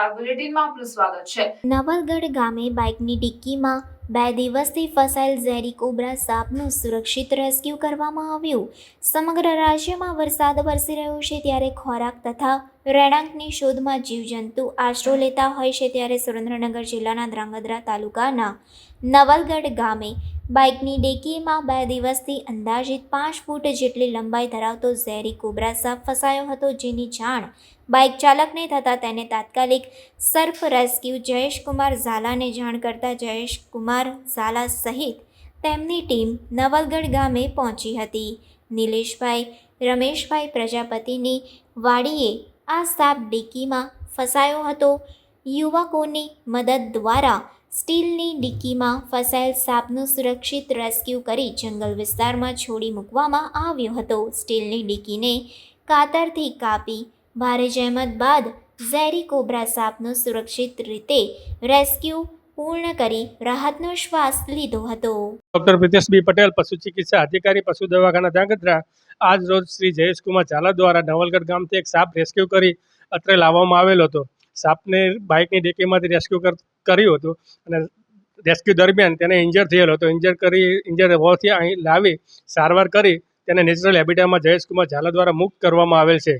નમસ્કાર, બુલેટિનમાં આપનું સ્વાગત છે। નવલગઢ ગામે બાઇકની ડિક્કીમાં 2 દિવસથી ફસાયેલ ઝેરી કોબ્રા સાપનું સુરક્ષિત રેસ્ક્યુ કરવામાં આવ્યું। સમગ્ર રાજ્યમાં વરસાદ વરસી રહ્યો છે ત્યારે ખોરાક તથા રહેણાંકની શોધમાં જીવજંતુ આશરો લેતા હોય છે ત્યારે સુરેન્દ્રનગર જિલ્લાના ધ્રાંગધ્રા તાલુકાના નવલગઢ ગામે બાઇકની ડિક્કીમાં 2 દિવસથી અંદાજિત 5 ફૂટ જેટલી લંબાઈ ધરાવતો ઝેરી કોબ્રા સાપ ફસાયો હતો, જેની જાણ બાઇક ચાલકને થતાં તેને તાત્કાલિક સર્ફ રેસ્ક્યુ જયેશકુમાર ઝાલાને જાણ કરતા જયેશકુમાર ઝાલા સહિત તેમની ટીમ નવલગઢ ગામે પહોંચી હતી। નિલેશભાઈ રમેશભાઈ પ્રજાપતિની વાડીએ આ સાપ ડિક્કીમાં ફસાયો હતો। યુવકોની મદદ દ્વારા સ્ટીલની ડિક્કીમાં ફસાયેલ સાપનું સુરક્ષિત રેસ્ક્યુ કરી જંગલ વિસ્તારમાં છોડી મૂકવામાં આવ્યો હતો। સ્ટીલની ડિક્કીને કાતરથી કાપી ભારે જહેમત બાદ ઝેરી કોબ્રા સાપનું સુરક્ષિત રીતે રેસ્ક્યુ પૂર્ણ કરી રાહતનો શ્વાસ લીધો હતો। ડૉક્ટર પ્રિતેશ બી પટેલ, પશુ ચિકિત્સા અધિકારી, પશુ દવાખાના ધ્રાંગધ્રા। આજ રોજ શ્રી જયેશકુમાર ઝાલા દ્વારા નવલગઢ ગામથી એક સાપ રેસ્ક્યુ કરી અત્રે લાવવામાં આવેલો હતો। સાપને બાઇકની ડિક્કીમાંથી રેસ્ક્યુ કર્યું હતું અને રેસ્ક્યુ દરમિયાન તેને ઇન્જર થયેલો હતો। ઇન્જર હોવાથી અહીં લાવી સારવાર કરી તેને નેચરલ હેબિટામાં જયેશકુમાર ઝાલા દ્વારા મુક્ત કરવામાં આવેલ છે।